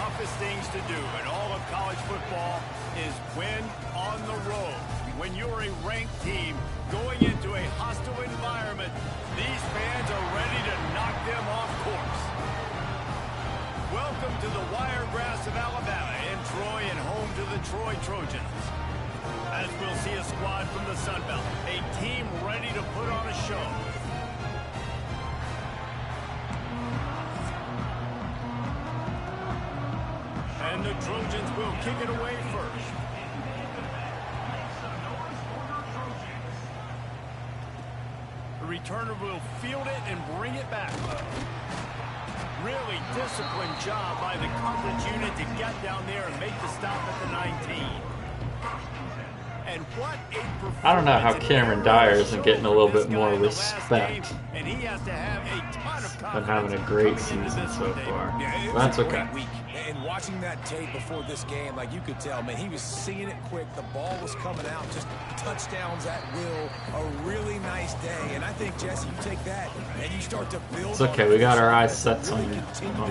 toughest things to do in all of college football is win on the road. When you're a ranked team going into a hostile environment, these fans are ready to knock them off course. Welcome to the Wiregrass of Alabama in Troy and home to the Troy Trojans. As we'll see a squad from the Sun Belt, a team ready to put on a show. And the Trojans will kick it away first. The returner will field it and bring it back. Really disciplined job by the coverage unit to get down there and make the stop at the 19. And what a I don't know how Cameron Dyer isn't getting a little bit more respect. And he has to have a ton of Been having a great season so far. That's okay. And watching that tape before this game, like you could tell, man, he was seeing it quick. The ball was coming out, just touchdowns at will. A really nice day. And I think, Jesse, you take that and you start to build. It's okay. We got our eyes set on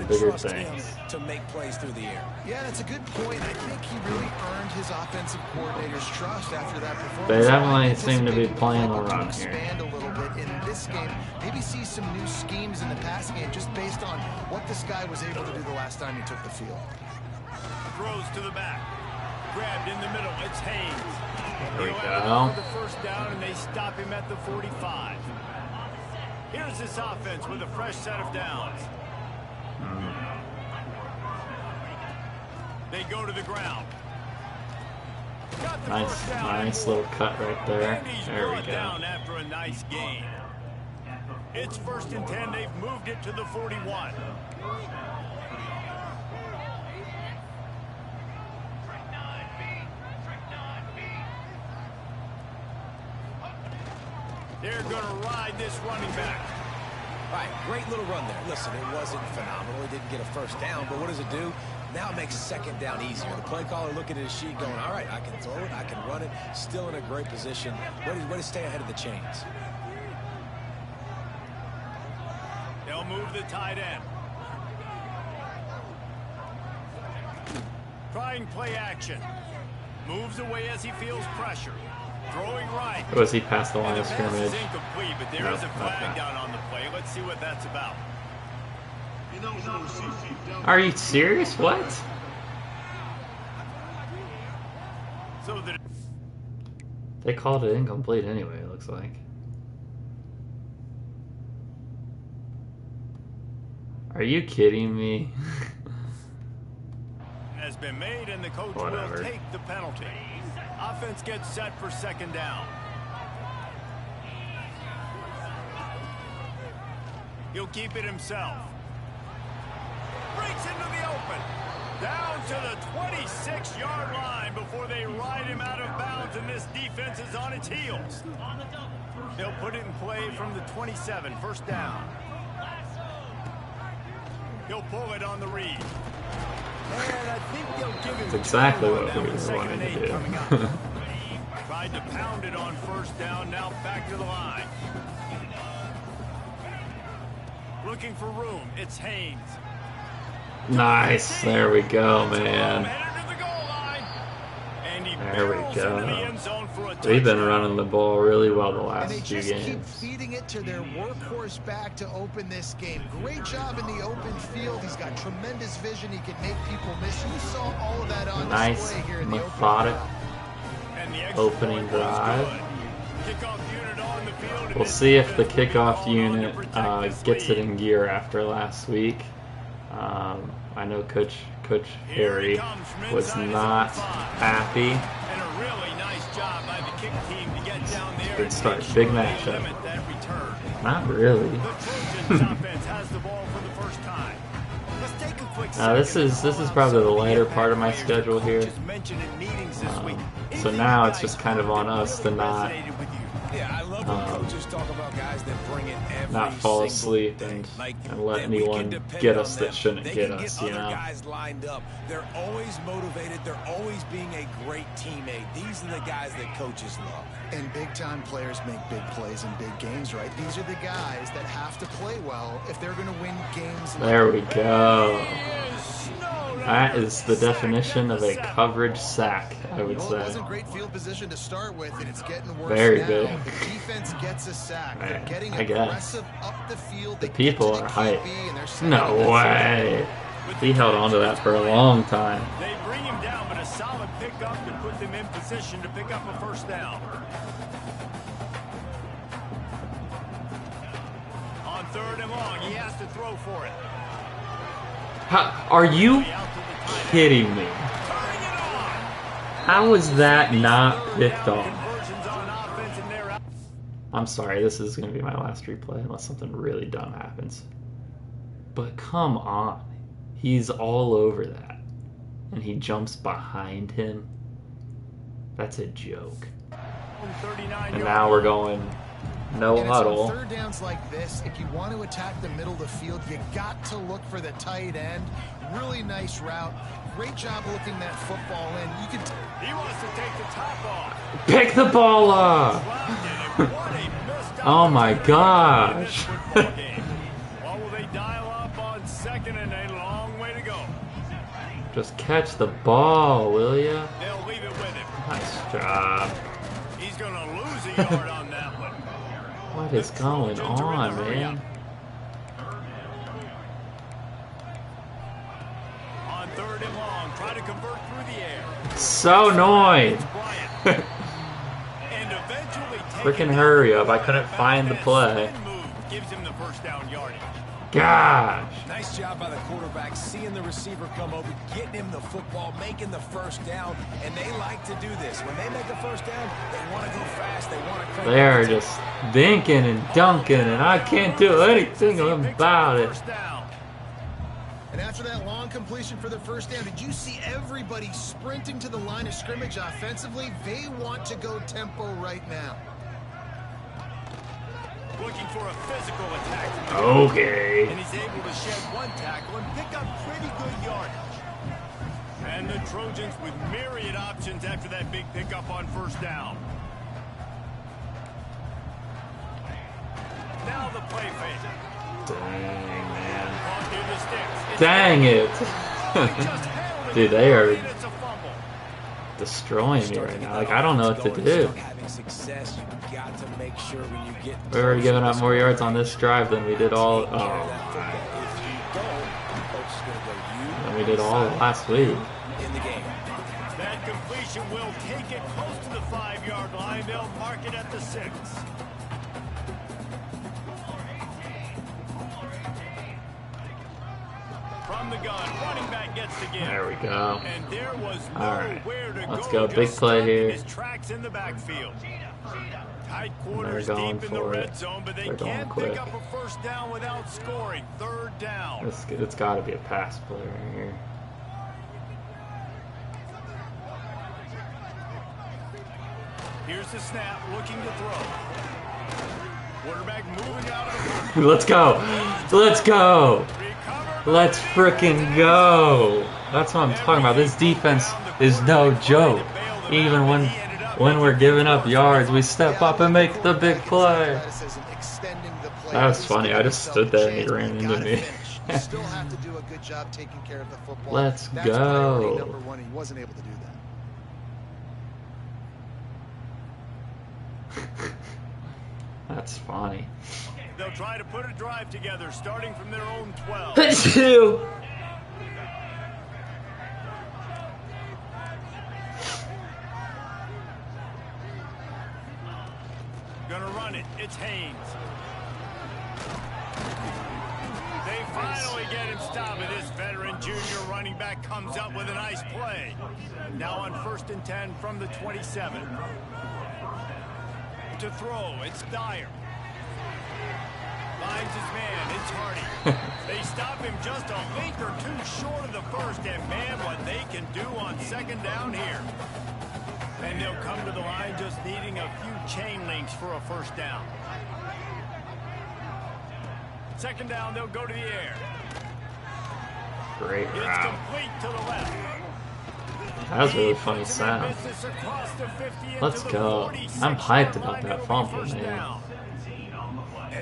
bigger things. To make plays through the air. Yeah, that's a good point. I think he really earned his offensive coordinator's trust after that performance. They definitely seem to be playing the run here. Expand a little bit in this game. Maybe see some new schemes in the passing game just based on what this guy was able to do the last time he took the field. Throws to the back. Grabbed in the middle. It's Haynes. There we He'll go. for the first down, and they stop him at the 45. Here's this offense with a fresh set of downs. They go to the ground. Nice little cut right there. There we go. Down after a nice gain. It's 1st and 10. They've moved it to the 41. They're going to ride this running back. All right, great little run there. Listen, it wasn't phenomenal. He didn't get a first down, but what does it do? Now it makes second down easier. The play caller looking at his sheet going, all right, I can throw it, I can run it, still in a great position. Way to stay ahead of the chains. They'll move the tight end. Trying play action. Moves away as he feels pressure. Throwing right. Was he past the line of The pass is scrimmage? incomplete, but there is a flag down on the play. Let's see what that's about. Are you serious? What? So the They called it incomplete anyway, it looks like. Are you kidding me? has been made, and the coach Whatever. will take the penalty. Offense gets set for second down. He'll keep it himself. Breaks into the open. Down to the 26-yard line before they ride him out of bounds, and this defense is on its heels. They'll put it in play from the 27, first down. He'll pull it on the read. And I think they'll give him That's exactly two on what that we with were wanting second to and 8 do. coming up. Tried to pound it on first down, now back to the line. Looking for room, it's Haynes. Nice, there we go, man. Headed to the goal line. And he There we barrels into the go. end zone for a We've been touchdown. running the ball really well the And last they few just keep games. feeding it to their workhorse back to open this game. Great job in the open field. He's got tremendous vision. He can make people miss. You saw all of that on Nice, display here in the methodic And the extra opening point was drive. good. Kickoff unit on the field, and We'll this see if the defense will kickoff call on to unit protect this gets it lead. in gear after last week. I know Coach Harry was not happy. And a really nice job by the kick team to get down there Good and start. make Big sure they matchup. limit that return. Not really. The Trojans offense has the ball for the first time. Let's take a quick Now this second is to call out probably some the of lighter impact part of my players schedule that here. coaches mentioned in meetings this week. So now it's just kind of on us to not Resonated with you. Yeah, I love when coaches talk about guys that bring it every not fall single asleep day. and Like, let that we can anyone depend get on us them. that shouldn't They get can us, get you other know. guys lined up. They're always motivated. They're always being a great teammate. These are the guys that coaches love. And big-time players make big plays in big games, right? These are the guys that have to play well if they're going to win games. There we go. He is snowed That is the definition of a coverage sack, I would Well, it say. wasn't great field position to start with, and it's getting worse Very now. big. The defense gets a sack. They're Man, getting I guess. aggressive up the field. The They people get to are the hype. QB, and they're setting No up way. He held on to that for a long time. They bring him down, but a solid pickup to put them in position to pick up a first down. On 3rd and long, he has to throw for it. Are you kidding me? How is that not picked off? Conversions on offense, and they're out. I'm sorry, this is going to be my last replay unless something really dumb happens. But come on. He's all over that. And he jumps behind him. That's a joke. 39 And now we're going no And it's huddle. on third downs like this, if you want to attack the middle of the field, you got to look for the tight end. Really nice route. Great job looking that football in. You can He wants to take the top off. Pick the ball up! What a missed Oh my gosh. football game. Well, will they dial up on 2nd and a long way to go? Just catch the ball, will ya? They'll leave it with him. Nice job. He's going to lose a yard on that one. What is going on, man? On 3rd and long, try to convert through the air. So annoying. Bryant. And eventually Freaking hurry up. I couldn't find the play. Move gives him the first down yardage. Gosh. Nice job by the quarterback, seeing the receiver come over, getting him the football, making the first down, and they like to do this. When they make a first down, they want to go fast, they want to crank They are it. just dinking and dunking, and I can't do anything about it. First down. And after that long completion for the first down, did you see everybody sprinting to the line of scrimmage offensively? They want to go tempo right now. Looking for a physical attack from the Okay. and he's able to shed one tackle and pick up pretty good yardage. And the Trojans with myriad options after that big pickup on first down. Now the play fake. Dang, man. Caught near the sticks. It's Dang it. just handling Dude, it, they are and it's a fumble. destroying me right now. Like, I don't know what to do. Having success, you got to make sure when you get We're already giving up more yards on this drive than we did all. If you Oh, don't, coach is going to go than we did all of last week. in the game. That completion will take it close to the 5-yard line. They'll mark it at the 6. From the gun, running back gets the give. There we go. And there was All right. nowhere to Let's go. go. Big Just play stuck in here. His tracks in the backfield. Tight quarters They're going deep in the for red it. zone, but they They're going can't quick. pick up a first down without scoring. 3rd down. It's got to be a pass play right here. Here's the snap, looking to throw. Quarterback moving out of the Let's go. Let's go. recover. Let's frickin' go. That's what I'm talking about. This defense is no joke. Even when we're giving up yards, we step up and make the big play. That was funny. I just stood there and he ran into me. You still have to do a good job taking care of the football. Let's That's go. priority number one. He wasn't able to do that. That's funny. They'll try to put a drive together, starting from their own 12. It's you. Gonna run it. It's Haynes. They finally get him stopped, and this veteran junior running back comes up with a nice play. Now on 1st and 10 from the 27. To throw, it's Dyer. Finds his man, it's Hardy. They stop him just a link or two short of the first, and man, what they can do on 2nd down here. And they'll come to the line just needing a few chain links for a first down. 2nd down, they'll go to the air. Great It's route. complete to the left. That was a really funny sound. Let's go. I'm hyped about that fumble, man.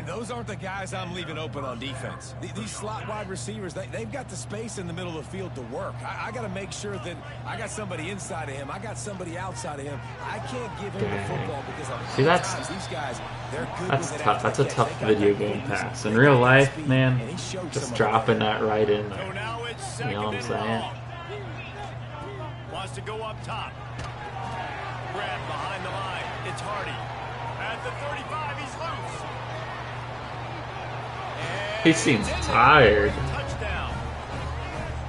And those aren't the guys I'm leaving open on defense. These slot wide receivers, they've got the space in the middle of the field to work. I got to make sure that I got somebody inside of him. I got somebody outside of him. I can't give him the football because See, that's these guys, they're good that's with it tough. That's a after tough catch. They got video that game good pass. speed. In real life, And man, he showed just some of dropping that right in So there. now it's You know what I'm second and saying? long. Wants to go up top. Grab behind the line. It's Hardy. At the 35, he's loose. And He seems it's in there. tired. Touchdown.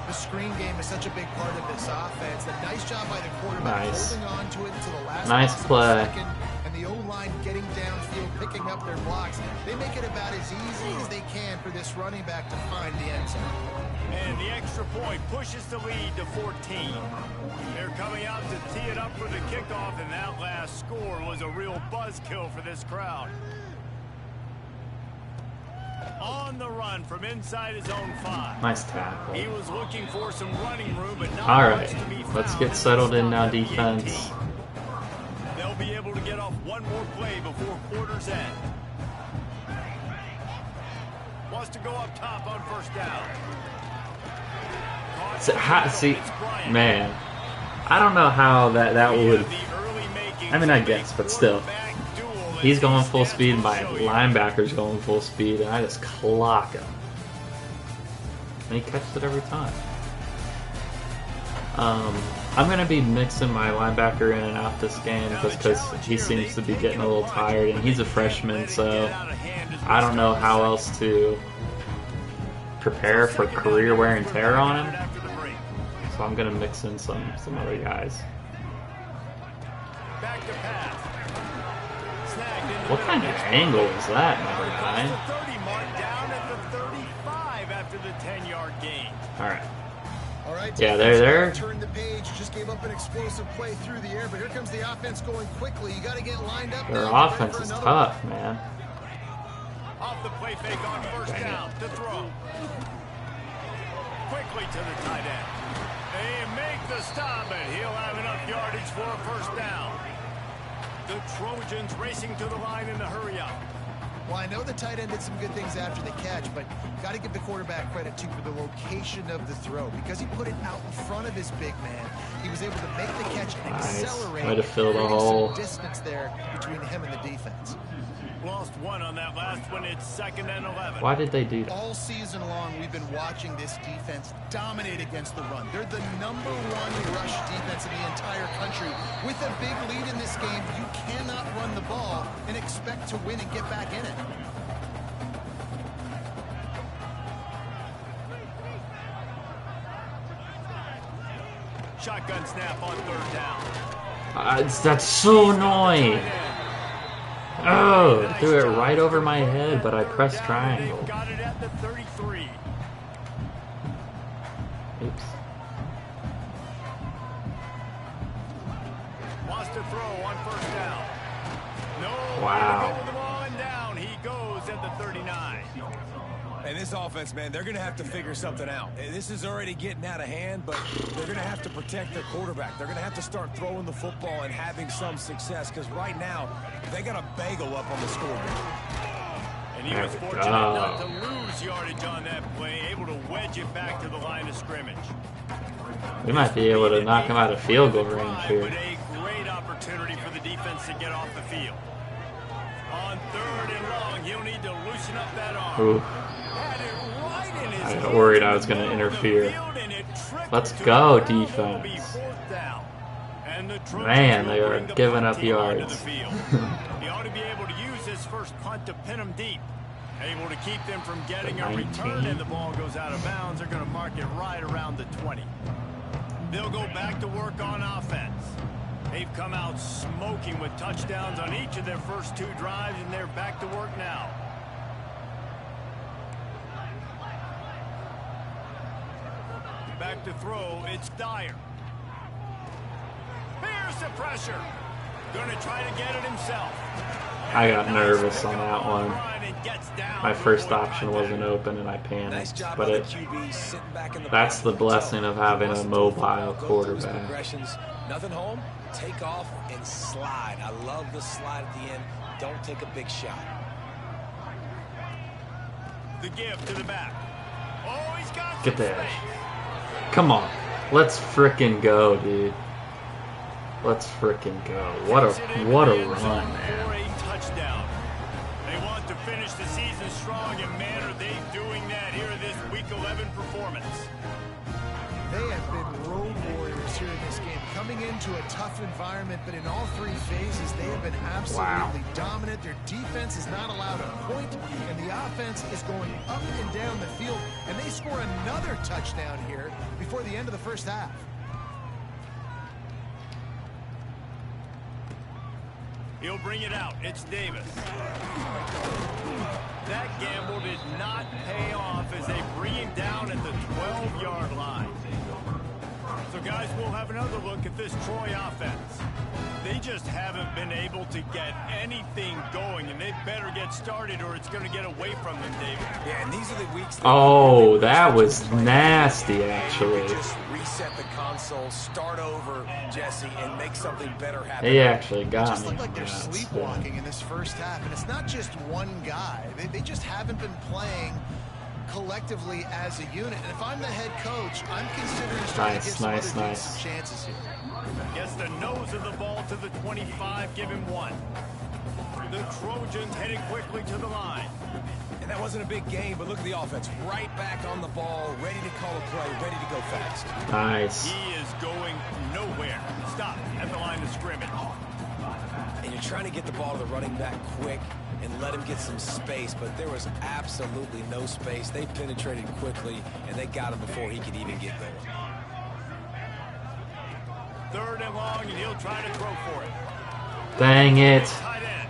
The screen game is such a big part of this offense. The nice job by the quarterback Nice. holding on to it until the last Nice possible play. second, and the O-line getting downfield, picking up their blocks. They make it about as easy as they can for this running back to find the end zone. And the extra point pushes the lead to 14. They're coming out to tee it up for the kickoff, and that last score was a real buzzkill for this crowd. On the run from inside his own 5. Nice tackle. He was looking for some running room, but not All much right, to be let's found get at the settled in stop now, at the defense. 18. They'll be able to get off one more play before quarter's end. Wants to go up top on first down. See, man, I don't know how that would. I mean, I guess, but still. He's going full speed, my linebacker's going full speed, and I just clock him. And he catches it every time. I'm going to be mixing my linebacker in and out this game just because he seems to be getting a little tired, and he's a freshman, so I don't know how else to prepare for career wear and tear on him. So I'm going to mix in some other guys. Back to pass. What kind of angle is that, number 9? 30 mark down at the 35 after the 10-yard gain. Alright. All right, Yeah, defense they're- turned the page, just gave up an explosive play through the air, but here comes the offense going quickly. You got to get lined up. Their now, offense ready is for another tough, one. man. Off the play fake on first Dang it. down to throw. Quickly to the tight end. They make the stop, and he'll have enough yardage for a first down. The Trojans racing to the line in the hurry up. Well, I know the tight end did some good things after the catch, but got to give the quarterback credit, too, for the location of the throw. Because he put it out in front of his big man, he was able to make the catch and Nice. accelerate. Way to fill the creating some hole. distance there between him and the defense. Lost one on that last one. It's 2nd and 11. Why did they do that? All season long, we've been watching this defense dominate against the run. They're the #1 rush defense in the entire country. With a big lead in this game, you cannot run the ball and expect to win and get back in it. Shotgun snap on 3rd down. That's so annoying. Oh, threw it right over my head, but I pressed triangle. They've got it at the 33. Oops. Wants to throw on first down. No. Wow. Go with the ball and down. He goes at the 39. And this offense, man, they're going to have to figure something out. This is already getting out of hand, but they're going to have to protect their quarterback. They're going to have to start throwing the football and having some success because right now they got a bagel up on the scoreboard. And he There was we fortunate go. not to lose yardage on that play, able to wedge it back to the line of scrimmage. We might be able to knock him out of field goal range But here. a great opportunity for the defense to get off the field. On 3rd and long, he'll need to loosen up that arm. Ooh. Had it right in his I got hands worried I was to gonna the interfere. field, and it trickled Let's to go, the ground. It'll be defense. 4th down. And the Trojans Man, will they are bring the giving punt up team onto yards. the field. He ought to be able to use his first punt to pin them deep. Able to keep them from getting a 19. return, and the ball goes out of bounds. They're going to mark it right around the 20. They'll go back to work on offense. They've come out smoking with touchdowns on each of their first 2 drives, and they're back to work now. Back to throw, it's Dyer. Here's the pressure. Gonna try to get it himself. I got nervous on that one. Run and gets down My for first the option touchdown. wasn't open and I Nice panicked. job But by the it, QB sitting back in the that's pocket. the blessing of having a Wants to mobile go through his quarterback. progressions. Nothing home, take off and slide. I love the slide at the end. Don't take a big shot. The give to the back. Oh, he's got Get some that. space. Come on. Let's frickin' go, dude. Let's frickin' go. What Takes it a into what the a end run, zone man. for a touchdown. They want to finish the season strong, and man, are they doing that here in this Week 11 performance. They have been road warriors here in this game, coming into a tough environment, but in all three phases, they have been absolutely dominant. Their defense is not allowed a point, and the offense is going up and down the field, and they score another touchdown here before the end of the first half. He'll bring it out. It's Davis. That gamble did not pay off as they bring him down at the 12-yard line. So, guys, we'll have another look at this Troy offense. They just haven't been able to get anything going, and they better get started or it's going to get away from them, David. Yeah, and these are the weeks. Oh, that was nasty, actually. Just reset the console, start over, Jesse, and make something better happen. He actually It got just me. looked like they're Yeah, that's sleepwalking in this first half, and it's not just one guy. They just haven't been playing collectively as a unit. And if I'm the head coach, I'm considering starting to give some other dudes some chances here. Gets the nose of the ball to the 25, give him one. The Trojans heading quickly to the line. And that wasn't a big game, but look at the offense. Right back on the ball, ready to call a play, ready to go fast. Nice. He is going nowhere. Stop at the line of scrimmage. And you're trying to get the ball to the running back quick and let him get some space, but there was absolutely no space. They penetrated quickly, and they got him before he could even get going. 3rd and long, and he'll try to throw for it. Dang it. Tight end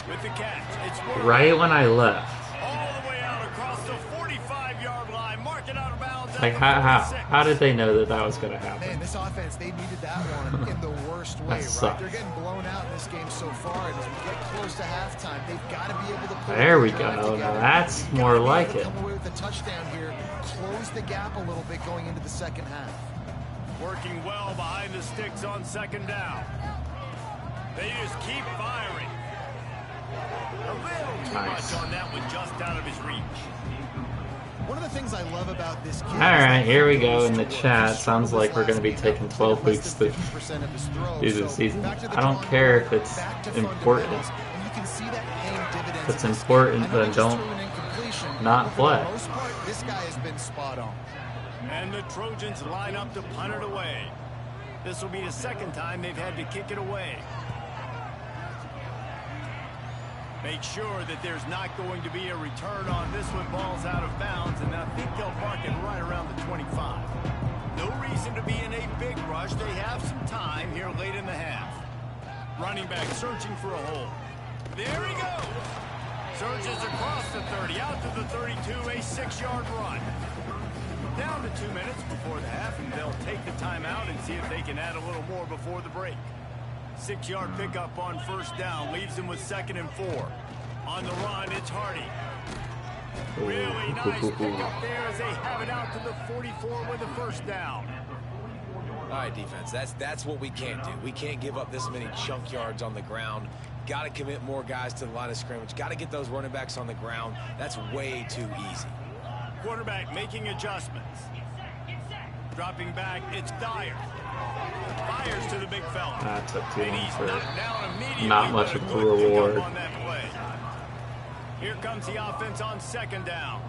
with the catch. It's working. Right when I left. All the way out across the 45-yard line. Mark it out of bounds. Like, how did they know that that was going to happen? Man, this offense, they needed that one in the worst way, right? sucked. They're getting blown out in this game so far, and as we get close to halftime, they've got to be able to put There we the drive go. together. Now that's They've more gotta be like able to it. Come away with a touchdown here, close the gap a little bit going into the second half. Working well behind the sticks on 2nd down. They just keep firing. A little too Nice. much on that one, just out of his reach. One of the things I love about this kid is Alright, that here we he go goes in to the work. He chat. Sounds struggled like we're this going to be last taking game, 12 less weeks than to 50% of his throws. do the So, season. back to the I don't drawing care board, if it's back to important. fundamentals, and you can see that paying dividends If it's in this important, game. I know then he just don't threw an incompletion, not but for play. the most part, this guy has been spot on. And the Trojans line up to punt it away. This will be the 2nd time they've had to kick it away. Make sure that there's not going to be a return on this when ball's out of bounds, and I think they'll mark it right around the 25. No reason to be in a big rush. They have some time here late in the half. Running back searching for a hole. There he goes. Surges across the 30, out to the 32, a 6-yard run. Down to 2 minutes before the half, and they'll take the timeout and see if they can add a little more before the break. 6-yard pickup on 1st down, leaves them with 2nd and 4. On the run, it's Hardy. Really nice pickup there as they have it out to the 44 with the 1st down. All right, defense, that's what we can't do. We can't give up this many chunk yards on the ground. Got to commit more guys to the line of scrimmage. Got to get those running backs on the ground. That's way too easy. Quarterback making adjustments. Dropping back, it's Dyer. Fires to the big fella. That took too And long he's for knocked down immediately. not much with of a a good pickup reward. on that play. Here comes the offense on 2nd down.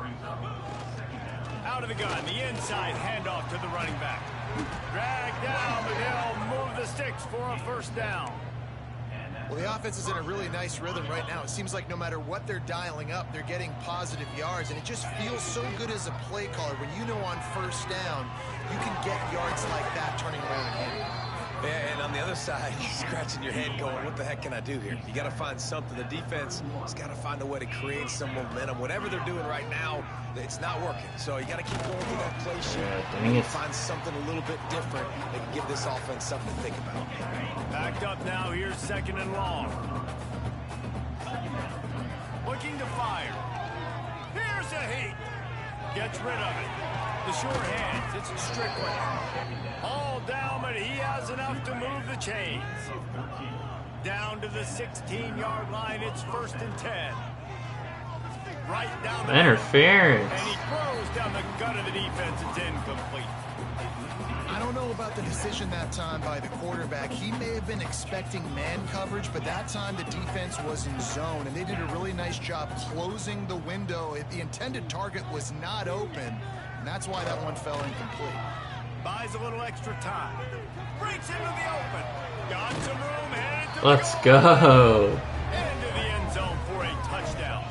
Out of the gun, the inside handoff to the running back. Drag down, but they'll move the sticks for a 1st down. Well, the offense is in a really nice rhythm right now. It seems like no matter what they're dialing up, they're getting positive yards, and it just feels so good as a play caller when you know on 1st down you can get yards like that turning around again. And on the other side, you're scratching your head going, what the heck can I do here? You got to find something. The defense has got to find a way to create some momentum. Whatever they're doing right now, it's not working. So you got to keep going through that play sheet. Dang it. Find something a little bit different that can give this offense something to think about. Backed up now, here's 2nd and long. Looking to fire. Here's a heat. Gets rid of it. The short hands, it's Strickland. All down, but he has enough to move the chains. Down to the 16-yard line, it's 1st and 10. right down the Interference. middle. And he throws down the gut of the defense. It's incomplete. I don't know about the decision that time by the quarterback. He may have been expecting man coverage, but that time the defense was in zone, and they did a really nice job closing the window. The intended target was not open, and that's why that one fell incomplete. Buys a little extra time. Breaks into the open. Got some room. Headed to Let's the goal. go. Into the end zone for a touchdown.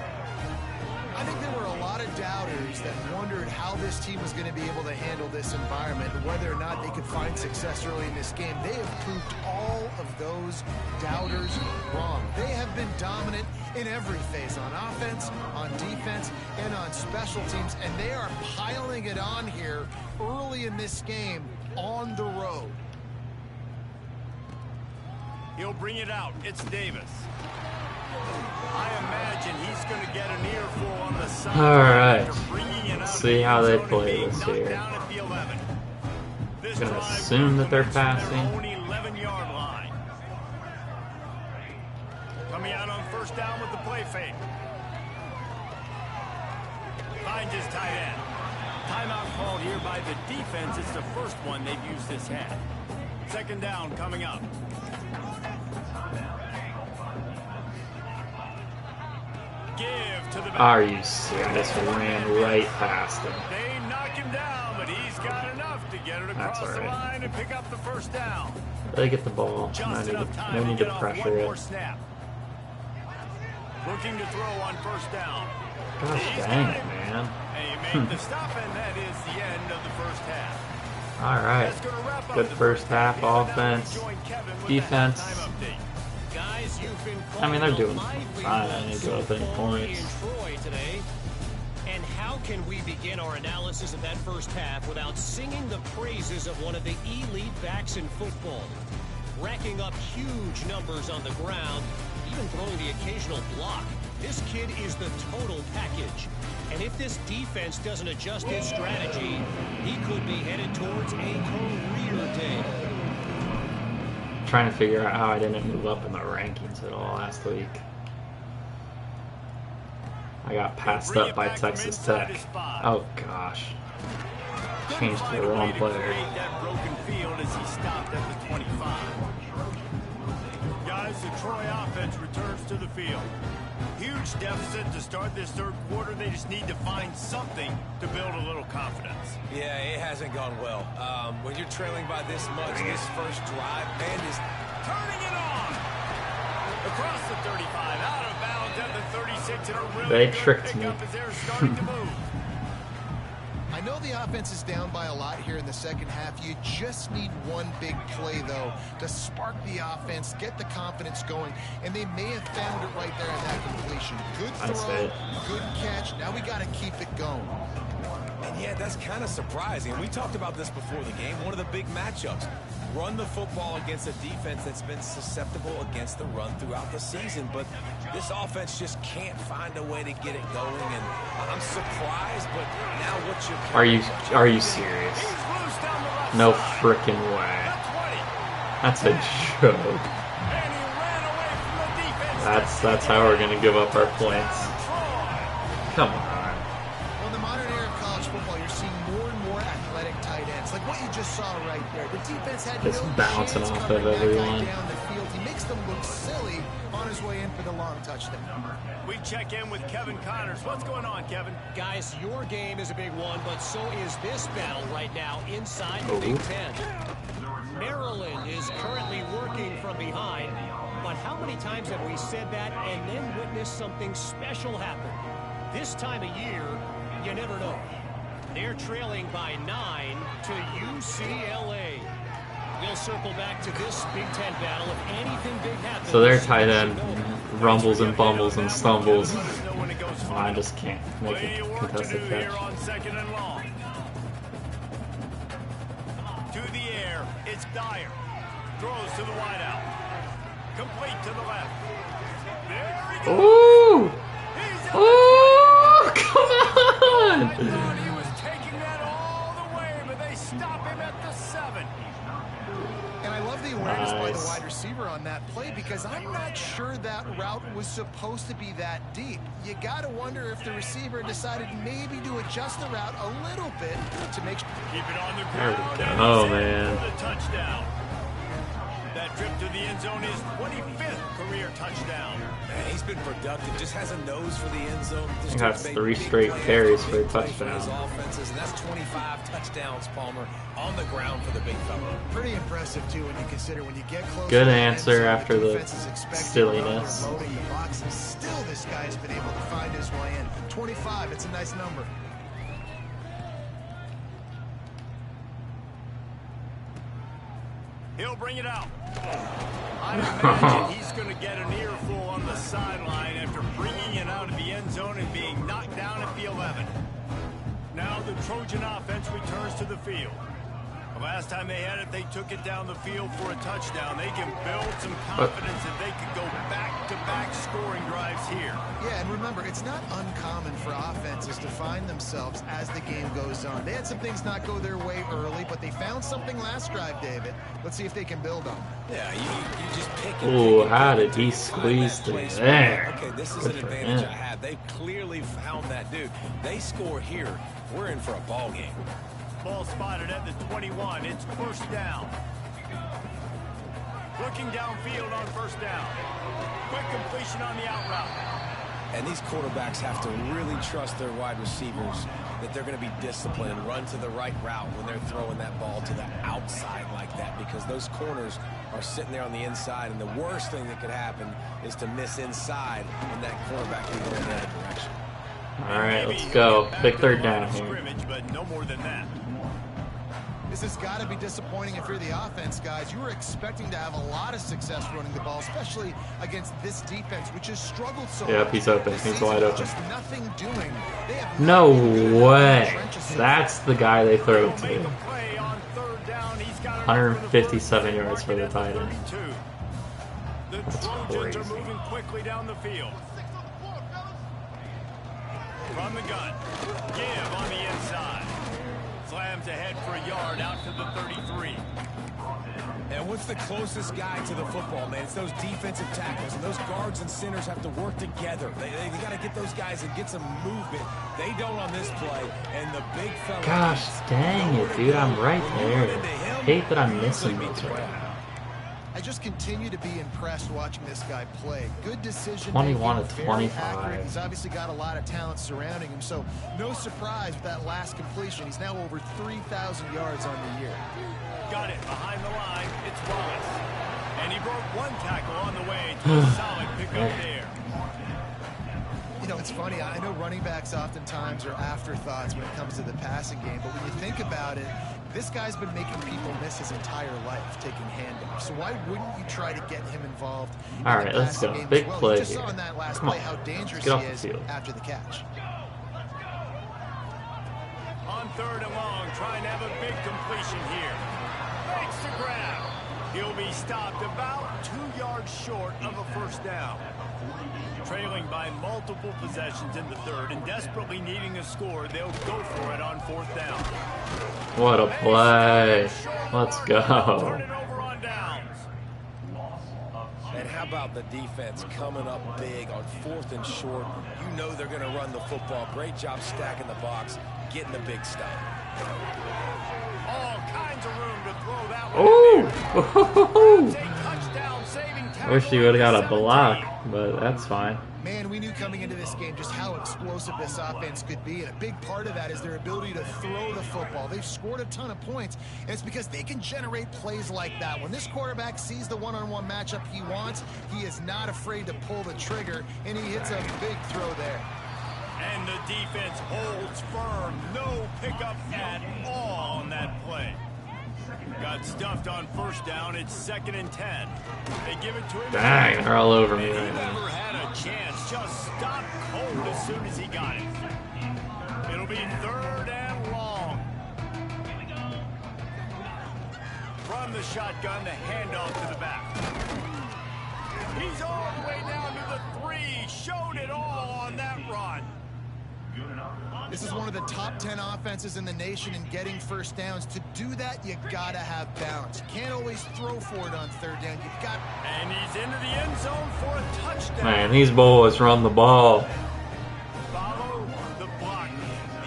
I think there were a lot of doubters that wondered how this team was going to be able to handle this environment and whether or not they could find success early in this game. They have proved all of those doubters wrong. They have been dominant in every phase, on offense, on defense, and on special teams, and they are piling it on here early in this game on the road. He'll bring it out. It's Davis. I imagine he's going to get an earful on the side. All right. After bringing it Let's out see of how the they end zone play and being this knocked year. down at the 11. This Gonna drive assume that they're will commence passing. from their own 11-yard line. Coming out on first down with the play fake. Finds his tight end. Timeout called here by the defense. It's the first one they've used this half. Second down coming up. Give to the back. Are you serious? Ran right past him. They knock him down, but he's got enough to get it across That's all the right. line and pick up the first down. They get the ball. Just enough time No to need get to off pressure one more it. snap. Looking to throw on first down. Gosh He's dang got it, man. And he made the stop, and that is the end of the first half. All right. That's gonna wrap up Good the first half. Now we Offense. join Kevin with the Defense. halftime update. Guys, you've been I mean, they're doing lively fine. run They so go up any far points. in Troy today. And how can we begin our analysis of that first half without singing the praises of one of the elite backs in football? Racking up huge numbers on the ground, even throwing the occasional block. This kid is the total package. And if this defense doesn't adjust its strategy, he could be headed towards a career day. Trying to figure out how I didn't move up in the rankings at all last week. I got passed up by Texas Tech. Oh gosh. Changed to the wrong player. That broken field as he stopped at the 25. Guys, the Troy offense returns to the field. Huge deficit to start this third quarter. They just need to find something to build a little confidence. Yeah, it hasn't gone well. When you're trailing by this much, this first drive, man, is Turning it on! Across the 35, out of bounds at the 36, and a really They good tricked me. pickup as they're starting to move. I know the offense is down by a lot here in the second half. You just need one big play, though, to spark the offense, get the confidence going, and they may have found it right there in that completion. Good That's throw, it. good catch. Now we got to keep it going. And yeah, that's kind of surprising. We talked about this before the game. One of the big matchups. Run the football against a defense that's been susceptible against the run throughout the season. But this offense just can't find a way to get it going. And I'm surprised, but now what you Are you serious? He's loose down the left No side. frickin' way. The 20. That's a joke. And he ran away from the defense. That's how we're gonna give up our points. Troy. Come on. Well, in the modern era of college football, you're seeing more and more athletic tight ends, like what you just saw right there. The defense had Just no bouncing chance off covering of that guy everyone. down the field. He makes them look silly on his way in for the long touchdown. We check in with Kevin Connors. What's going on, Kevin? Guys, your game is a big one, but so is this battle right now inside the Oh. Big Ten. Maryland is currently working from behind, but how many times have we said that and then witnessed something special happen? This time of year, you never know. They're trailing by 9 to UCLA. We'll circle back to this Big Ten battle if anything big happens. So their tight end rumbles and fumbles and stumbles. Let us know when it goes I final. just can't make Plenty a of work to do contested here catch. on second and long. To the air, it's Dyer. Throws to the wideout. Complete to the left. There he goes. Ooh! He's out. Ooh! Come I on! thought he was taking that all the way, but they stop him at the 7. And I love the awareness by the Nice. wide receiver on that play because I'm not sure that route was supposed to be that deep. You got to wonder if the receiver decided maybe to adjust the route a little bit to make sure. Keep it on the There ground. we and go, he's in man. for the touchdown. That trip to the end zone is 25th career touchdown. Man, he's been productive. Just has a nose for the end zone. He got 3 straight carries for a touchdown. His offenses, and that's 25 touchdowns, Palmer, on the ground for the big fella. Pretty impressive, too, when you consider when you get close. Good to the answer end zone, after the defense is expecting to run, silliness. they're loading the box, and still this guy's been able to find his way in. 25, it's a nice number. He'll bring it out. I imagine he's going to get an earful on the sideline after bringing it out of the end zone and being knocked down at the 11. Now the Trojan offense returns to the field. The last time they had it, they took it down the field for a touchdown. They can build some confidence that they could go back-to-back scoring drives here. Yeah, and remember, it's not uncommon for offenses to find themselves as the game goes on. They had some things not go their way early, but they found something last drive, David. Let's see if they can build on it. Yeah, you just pick it. Ooh, how did he squeeze through there? Okay, this is Good an for advantage him. I have. They clearly found that dude. They score here. We're in for a ball game. Ball spotted at the 21. It's first down. Looking downfield on first down. Quick completion on the out route. And these quarterbacks have to really trust their wide receivers that they're going to be disciplined and run to the right route when they're throwing that ball to the outside like that, because those corners are sitting there on the inside, and the worst thing that could happen is to miss inside and that quarterback can go in the other direction. All right, let's go. Big third down here. Scrimmage, but no more than that. This has got to be disappointing if you're the offense, guys. You were expecting to have a lot of success running the ball, especially against this defense, which has struggled so much. Yep, he's open. This He's season, wide open. Just nothing doing. They have No not been good in the way. trenches so That's the guy they throw He'll make to. a play on third down. He's got it 157 yards for the mark tight at end. 32. The That's Trojans are crazy. moving quickly down the field. From the gun. Give on the inside. Slams ahead for a yard out to the 33. And what's the closest guy to the football, man? It's those defensive tackles, and those guards and centers have to work together. They got to get those guys and get some movement. They don't on this play, and the big fella... Gosh, dang it, dude. I'm right When you run there. into him, Hate that I'm he missing usually those beats right you. now. I just continue to be impressed watching this guy play. Good decision. 21 making, to very 25. accurate. He's obviously got a lot of talent surrounding him, so no surprise with that last completion. He's now over 3,000 yards on the year. Got it behind the line. It's Wallace. And he broke one tackle on the way to a solid pickup there. You know, it's funny. I know running backs oftentimes are afterthoughts when it comes to the passing game, but when you think about it, this guy's been making people miss his entire life taking handoffs. So why wouldn't you try to get him involved in All the right, let's passing go. game Big as well? play You just here. saw in that last Come play on. how dangerous Let's get he off the is field. after the catch. On third and long, trying to have a big completion here. Makes the grab. He'll be stopped about 2 yards short of a first down. Trailing by multiple possessions in the third and desperately needing a score, they'll go for it on fourth down. What a play. Let's Turn go. it over on downs. And how about the defense coming up big on fourth and short? You know they're going to run the football. Great job stacking the box, getting the big stop. All kinds of room to throw that one. Ooh. A touchdown saving tackle Wish he would have got a at block, 17. but that's fine. Man, we knew coming into this game just how explosive this offense could be, and a big part of that is their ability to throw the football. They've scored a ton of points, and it's because they can generate plays like that. When this quarterback sees the one-on-one matchup he wants, he is not afraid to pull the trigger, and he hits a big throw there. And the defense holds firm. No pickup at all on that play. Got stuffed on first down. It's 2nd and 10. They give it to him. Dang, they're all over me And he right now. never had a chance. Just stopped cold as soon as he got it. It'll be 3rd and long. From the shotgun, the handoff to the back. He's all the way down to the 3. Showed it all on that run. This is one of the top 10 offenses in the nation in getting first downs. To do that, you gotta have balance. You can't always throw for it on third down. You've got... And he's into the end zone for a touchdown. Man, these boys run the ball. Follow the block.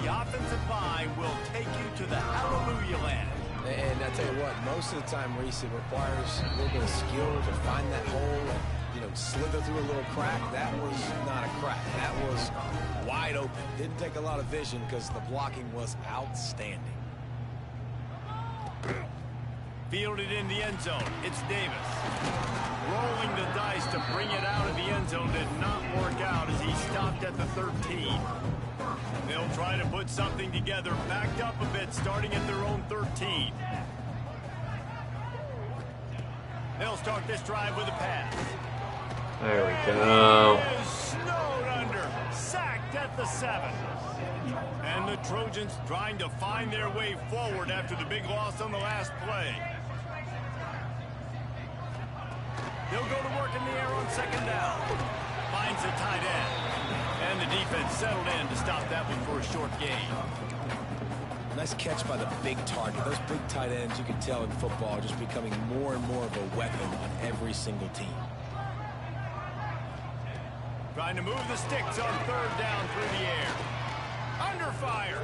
The offensive line will take you to the hallelujah land. And I tell you what, most of the time, Reese, it requires a little bit of skill to find that hole and, you know, slither through a little crack. That was not a crack. That was wide open. Didn't take a lot of vision because the blocking was outstanding. Fielded in the end zone. It's Davis. Rolling the dice to bring it out of the end zone did not work out as he stopped at the 13. They'll try to put something together, backed up a bit, starting at their own 13. They'll start this drive with a pass. There we go. He is snowed under, sacked at the 7. And the Trojans trying to find their way forward after the big loss on the last play. They'll go to work in the air on second down. Finds a tight end. And the defense settled in to stop that one for a short gain. Nice catch by the big target. Those big tight ends, you can tell in football, are just becoming more and more of a weapon on every single team. Trying to move the sticks on third down through the air. Under fire.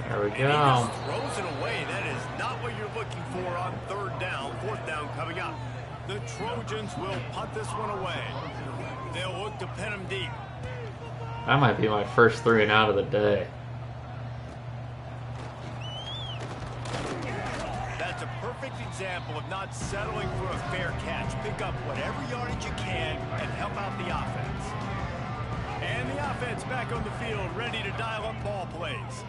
There we And he go. just throws it away. That is not what you're looking for on third down. Fourth down coming up. The Trojans will punt this one away. They'll look to pin him deep. That might be my first 3 and out of the day. That's a perfect example of not settling for a fair catch. Pick up whatever yardage you can and help out the offense. And the offense back on the field, ready to dial up ball plays.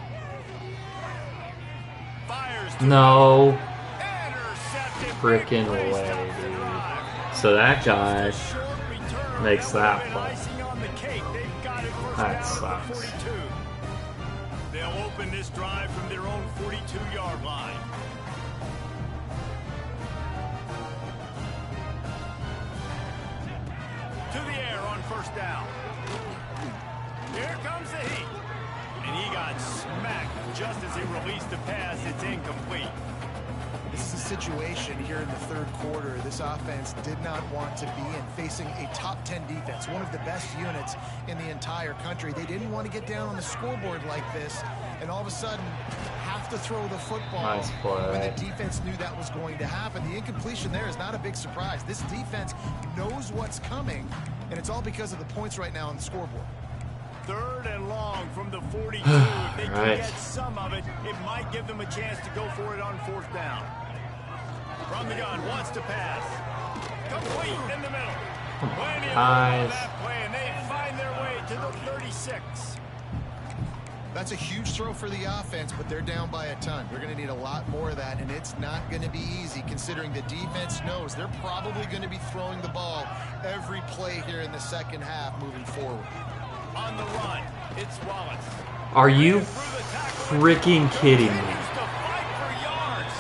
Fires to No intercepted. freaking Big play way, stops the dude. drive. So that guy Just a short return. makes That that would have play. been icing on the cake. They've got it first That down at the sucks. 42. They'll open this drive from their own 42-yard line. To the air on first down. Here comes the heat. And he got smacked just as he released the pass. It's incomplete. This is a situation here in the third quarter this offense did not want to be in, facing a top 10 defense, one of the best units in the entire country. They didn't want to get down on the scoreboard like this and all of a sudden have to throw the football. Nice play. When the defense knew that was going to happen. The incompletion there is not a big surprise. This defense knows what's coming, and it's all because of the points right now on the scoreboard. Third and long from the 42. If they can Right. get some of it, it might give them a chance to go for it on fourth down. From the gun, wants to pass. Complete in the middle. Plenty of room on Guys. that play, and they find their way to the 36. That's a huge throw for the offense, but they're down by a ton. They're going to need a lot more of that, and it's not going to be easy considering the defense knows they're probably going to be throwing the ball every play here in the second half moving forward. On the run, it's Wallace. Are you Through the tackle. freaking kidding me? Continues to fight for yards.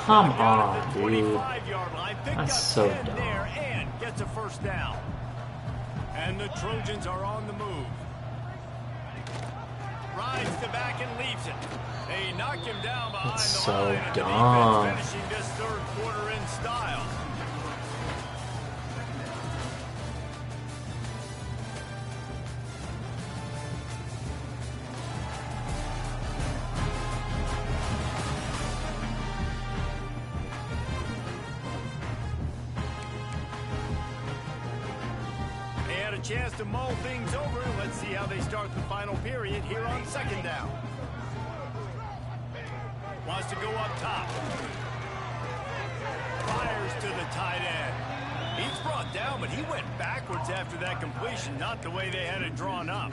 Come Got it on, at the dude. 25-yard line. Picked That's up so 10 dumb. there and gets a first down. And the Trojans are on the move. Rides the back and leaves it. They knock him down behind That's the so line. And the dumb. defense finishing this third quarter in style. They had a chance to mull things over. Let's see how they start the final period here on second down. Wants to go up top. Fires to the tight end. He's brought down, but he went backwards after that completion, not the way they had it drawn up.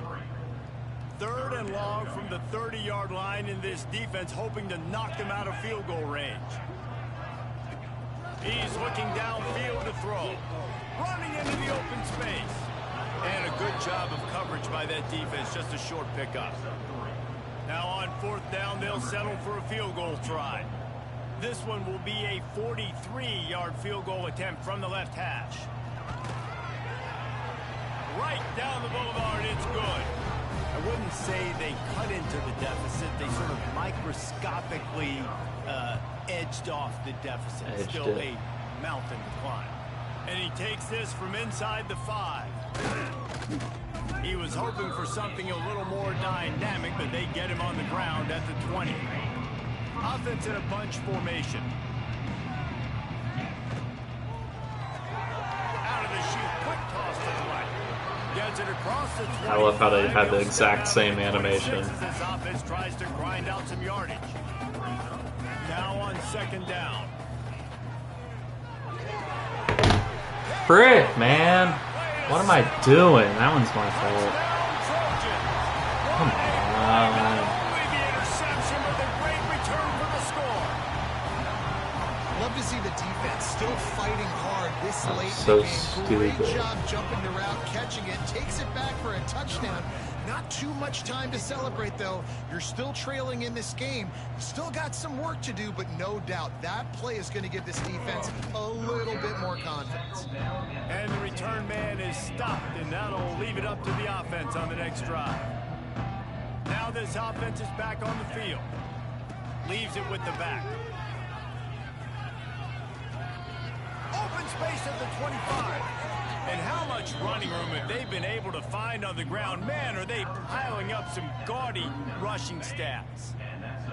Third and long from the 30-yard line in this defense, hoping to knock them out of field goal range. He's looking downfield to throw. Running into the open space. And a good job of coverage by that defense, just a short pickup. Now on fourth down, they'll settle for a field goal try. This one will be a 43-yard field goal attempt from the left hash. Right down the boulevard, it's good. I wouldn't say they cut into the deficit. They sort of microscopically edged off the deficit. Still a mountain to climb. And he takes this from inside the 5. He was hoping for something a little more dynamic, but they get him on the ground at the 20. Offense in a bunch formation. Out of the chute, quick toss to the right. Gets it across the 20. I love how they had the exact same animation. This offense tries to grind out some yardage. Now on 2nd down. Frick, man. What am I doing? That one's my fault. Come on. Love to see the defense still fighting hard this late So in the game. Great stupid. job jumping the route, catching it, takes it back for a touchdown. Not too much time to celebrate, though. You're still trailing in this game. Still got some work to do, but no doubt that play is going to give this defense a little bit more confidence. And the return man is stopped, and that'll leave it up to the offense on the next drive. Now this offense is back on the field. Leaves it with the back. Open space at the 25. And how much running room have they been able to find on the ground? Man, are they piling up some gaudy rushing stats.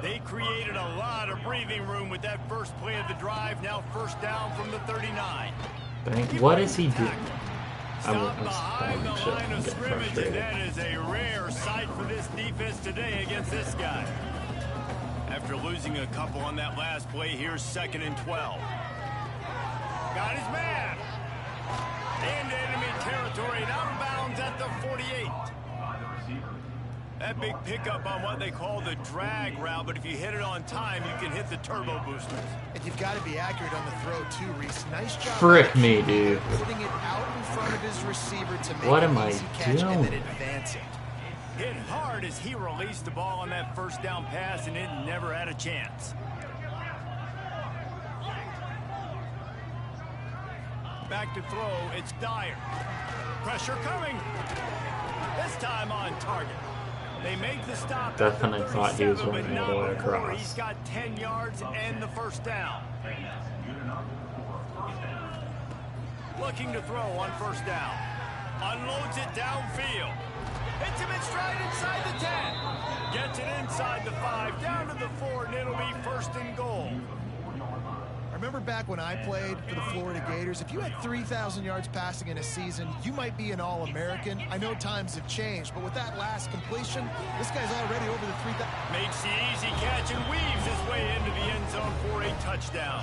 They created a lot of breathing room with that first play of the drive. Now 1st down from the 39. What is he doing? Stop behind the line of scrimmage, and that is a rare sight for this defense today against this guy. After losing a couple on that last play, here's 2nd and 12. Got his man. Into enemy territory and out of bounds at the 48. That big pickup on what they call the drag route, but if you hit it on time, you can hit the turbo boosters. And you've got to be accurate on the throw, too, Reese. Nice job. Frick me, dude. Putting it out in front of his receiver to make What an am I easy catch and then doing? advance it. Hit hard as he released the ball on that 1st down pass, and it never had a chance. Back to throw, it's Dyer. Pressure coming. This time on target. They make the stop. Definitely thought he was 37, running but all the way not before across. He's got 10 yards and the 1st down. Looking to throw on 1st down. Unloads it downfield. Hits him in stride inside the 10. Gets it inside the 5, down to the 4, and it'll be 1st and goal. I remember back when I played for the Florida Gators, if you had 3,000 yards passing in a season, you might be an All-American. I know times have changed, but with that last completion, this guy's already over the 3,000. Makes the easy catch and weaves his way into the end zone for a touchdown.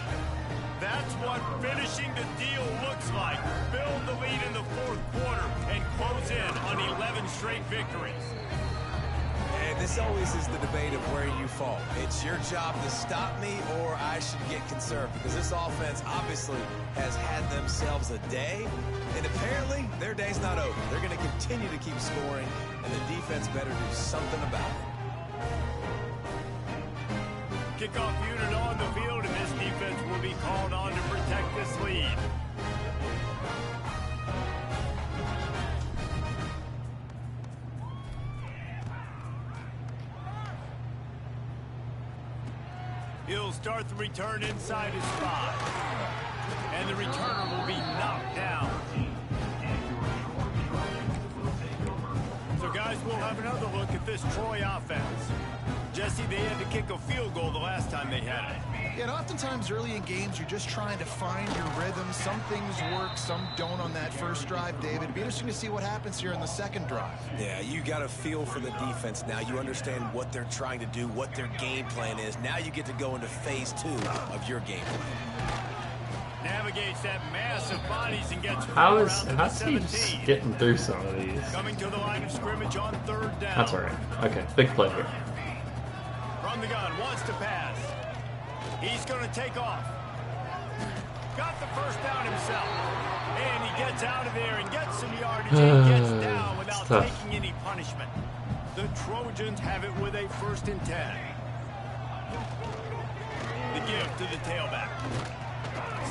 That's what finishing the deal looks like. Build the lead in the 4th quarter and close in on 11 straight victories. And this always is the debate of where you fall. It's your job to stop me, or I should get conserved, because this offense obviously has had themselves a day, and apparently their day's not over. They're going to continue to keep scoring, and the defense better do something about it. Kickoff unit on the field, and this defense will be called on to protect this lead. He'll start the return inside his 5. And the returner will be knocked down. So guys, we'll have another look at this Troy offense. Jesse, they had to kick a field goal the last time they had it. Yeah, and oftentimes early in games, you're just trying to find your rhythm. Some things work, some don't on that first drive, David. It'd be interesting to see what happens here in the second drive. Yeah, you got a feel for the defense now. You understand what they're trying to do, what their game plan is. Now you get to go into phase 2 of your game plan. Navigates that mass of bodies and gets How's he 17. just getting through some of these? Coming to the line of scrimmage on 3rd down. That's alright. Okay, big play here. From the gun, wants to pass. He's going to take off. Got the 1st down himself. And he gets out of there and gets some yardage and gets down without taking any punishment. The Trojans have it with a 1st and 10. The give to the tailback.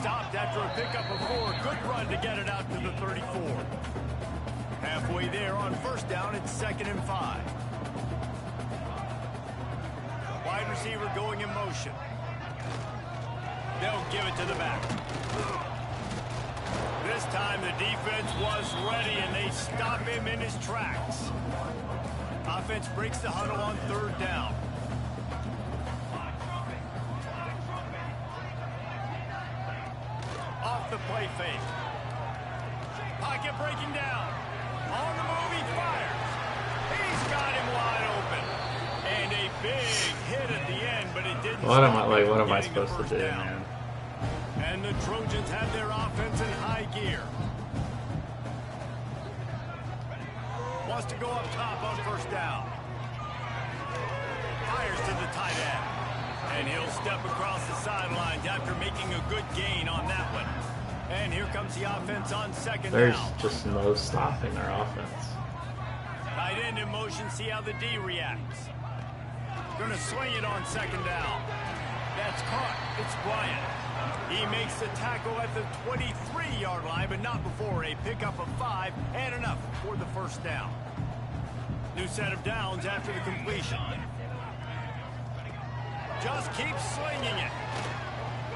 Stopped after a pickup of 4. Good run to get it out to the 34. Halfway carry there on first down. It's 2nd and 5. Wide receiver going in motion. They'll give it to the back. This time the defense was ready, and they stop him in his tracks. Offense breaks the huddle on 3rd down. Off the play fake. Pocket breaking down. On the move, he fires. He's got him wide open. And a big hit at the end, but it didn't What am stop I him what from am I getting the supposed to first do, down. man? And the Trojans have their offense in high gear. Wants to go up top on first down. Fires to the tight end. And he'll step across the sidelines after making a good gain on that one. And here comes the offense on 2nd There's down. just no stopping their offense. Tight end in motion, see how the D reacts. Gonna swing it on 2nd down. That's caught. It's Bryant. He makes the tackle at the 23-yard line, but not before a pickup of 5 and enough for the first down. New set of downs after the completion. Just keeps slinging it.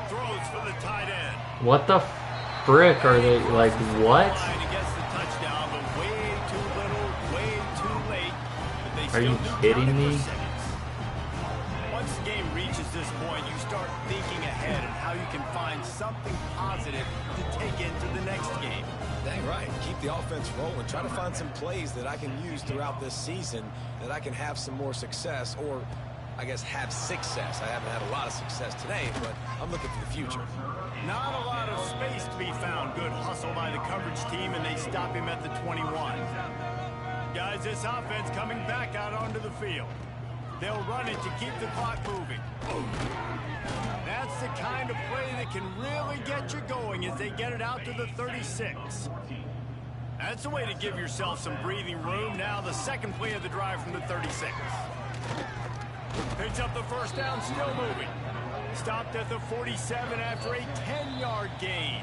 Throws for the tight end. What the frick are they, like, what? Line against the touchdown, but way too little, way too late. But they Are still you do kidding count it for me? seconds. Once the game reaches this point, you start thinking ahead of how you can find something positive to take into the next game. Dang right. Keep the offense rolling. Try to find some plays that I can use throughout this season that I can have some more success, or I guess have success. I haven't had a lot of success today, but I'm looking for the future. Not a lot of space to be found. Good hustle by the coverage team, and they stop him at the 21. Guys, this offense coming back out onto the field. They'll run it to keep the clock moving. That's the kind of play that can really get you going as they get it out to the 36. That's a way to give yourself some breathing room. Now the second play of the drive from the 36. Picks up the first down, still moving. Stopped at the 47 after a 10-yard gain.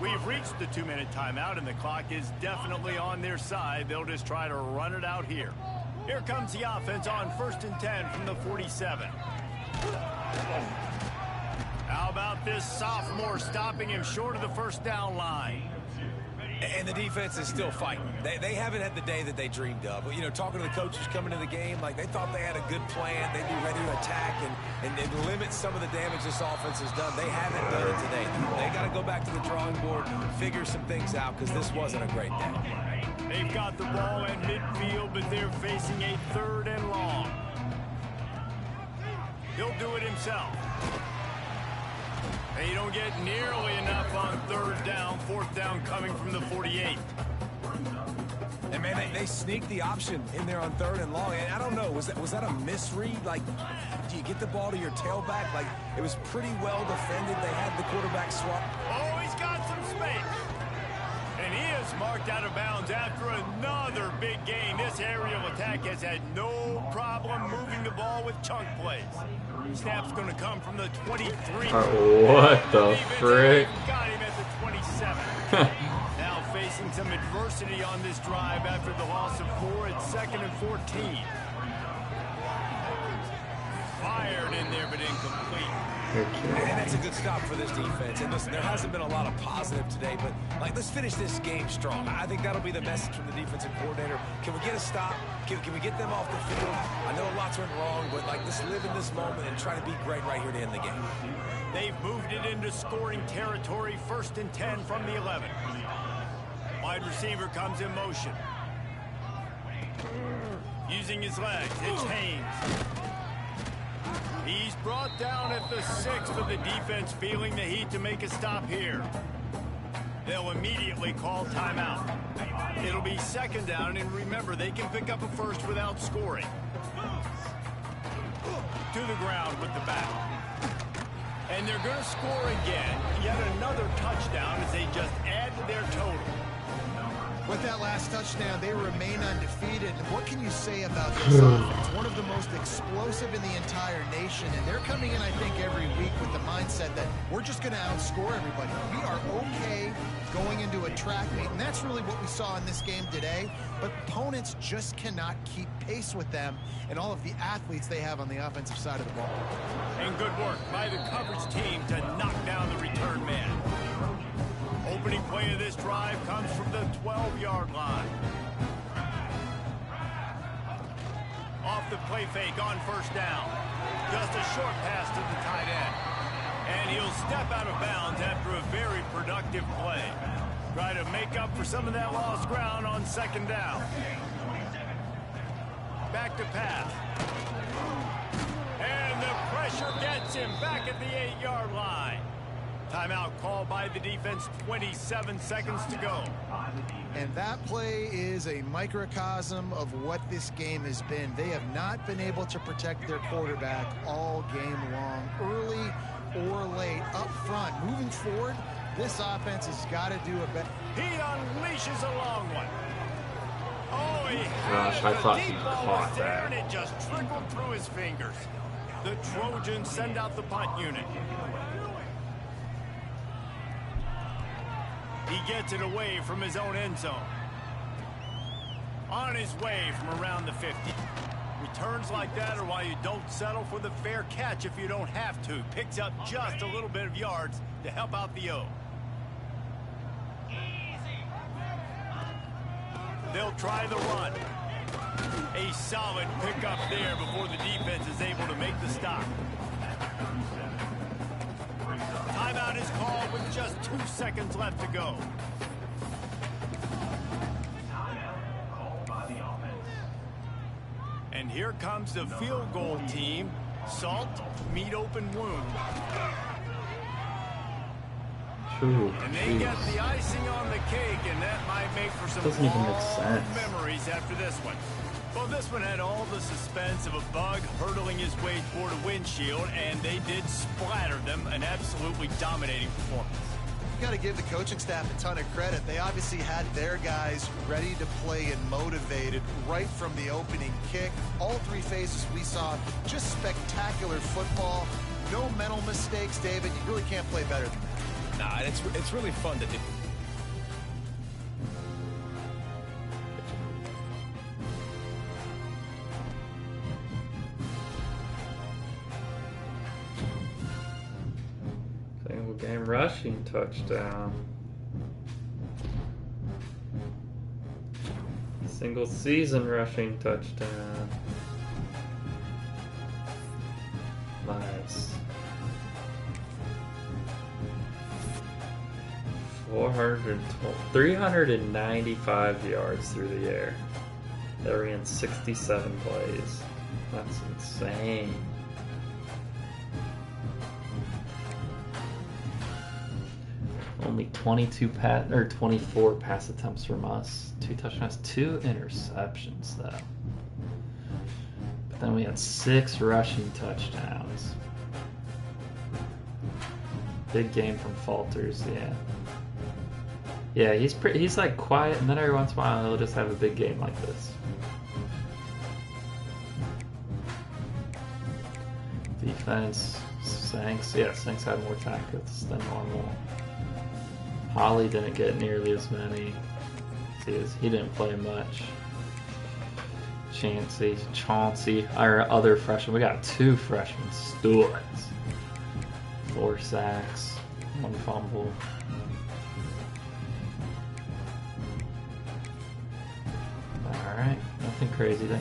We've reached the 2-minute timeout, and the clock is definitely on their side. They'll just try to run it out here. Here comes the offense on 1st and 10 from the 47. How about this sophomore stopping him short of the first down line? And the defense is still fighting. They haven't had the day that they dreamed of. But, you know, talking to the coaches coming to the game, like, they thought they had a good plan. They'd be ready to attack and limit some of the damage this offense has done. They haven't done it today. They got to go back to the drawing board, figure some things out, because this wasn't a great day. They've got the ball at midfield, but they're facing a 3rd and long. He'll do it himself. They don't get nearly enough on 3rd down. 4th down coming from the 48. And, man, they sneaked the option in there on 3rd and long. And I don't know, was that a misread? Like, do you get the ball to your tailback? Like, it was pretty well defended. They had the quarterback swap. Oh, he's got some space. And he is marked out of bounds after another big gain. This aerial attack has had no problem moving the ball with chunk plays. Snap's going to come from the 23. What the frick? Got him at the 27. Now facing some adversity on this drive after the loss of 4 at 2nd and 14. Fired in there, but incomplete. And that's a good stop for this defense. And listen, there hasn't been a lot of positive today, but, like, let's finish this game strong. I think that'll be the message from the defensive coordinator. Can we get a stop? Can we get them off the field? I know lots went wrong, but, like, let's live in this moment and try to be great right here to end the game. They've moved it into scoring territory. 1st and 10 from the 11. Wide receiver comes in motion. Using his legs, it's Haynes. He's brought down at the 6, but the defense feeling the heat to make a stop here. They'll immediately call timeout. It'll be 2nd down, and remember, they can pick up a first without scoring. To the ground with the back. And they're going to score again. Yet another touchdown as they just add to their total. With that last touchdown, they remain undefeated. And what can you say about this offense? One of the most explosive in the entire nation. And they're coming in, I think, every week with the mindset that we're just going to outscore everybody. We are okay going into a track meet. And that's really what we saw in this game today. But opponents just cannot keep pace with them and all of the athletes they have on the offensive side of the ball. And good work by the coverage team to knock down the return man. Opening play of this drive comes from the 12-yard line. Off the play fake on first down. Just a short pass to the tight end. And he'll step out of bounds after a very productive play. Try to make up for some of that lost ground on second down. Back to pass. And the pressure gets him back at the 8-yard line. Timeout called by the defense, 27 seconds to go. And that play is a microcosm of what this game has been. They have not been able to protect their quarterback all game long, early or late, up front. Moving forward, this offense has got to do a better. He unleashes a long one. Oh, he Gosh, I thought he caught that. And it just trickled through his fingers. The Trojans send out the punt unit. He gets it away from his own end zone. On his way from around the 50. Returns like that are why you don't settle for the fair catch if you don't have to. Picks up just a little bit of yards to help out the O. They'll try the run. A solid pickup there before the defense is able to make the stop. Timeout is called with just 2 seconds left to go. And here comes the field goal team. Salt, meet open wound. Ooh, And they get the icing on the cake, and that might make for some Doesn't even make long sense. memories after this one. Well, this one had all the suspense of a bug hurtling his way toward a windshield, and they did splatter them. An absolutely dominating performance. You got to give the coaching staff a ton of credit. They obviously had their guys ready to play and motivated right from the opening kick. All 3 phases we saw, just spectacular football. No mental mistakes, David. You really can't play better than that. Nah, it's really fun to do. Single game rushing touchdown. Single season rushing touchdown. Nice. 395 yards through the air. They ran 67 plays. That's insane. Only 24 pass attempts from us. 2 touchdowns, 2 interceptions though. But then we had 6 rushing touchdowns. Big game from Falters, yeah. Yeah, he's like quiet, and then every once in a while he'll just have a big game like this. Defense, Sanks had more tackles than normal. Holly didn't get nearly as many. He didn't play much. Chauncey, our other freshman. We got 2 freshmen studs. 4 sacks, 1 fumble. Alright, nothing crazy there.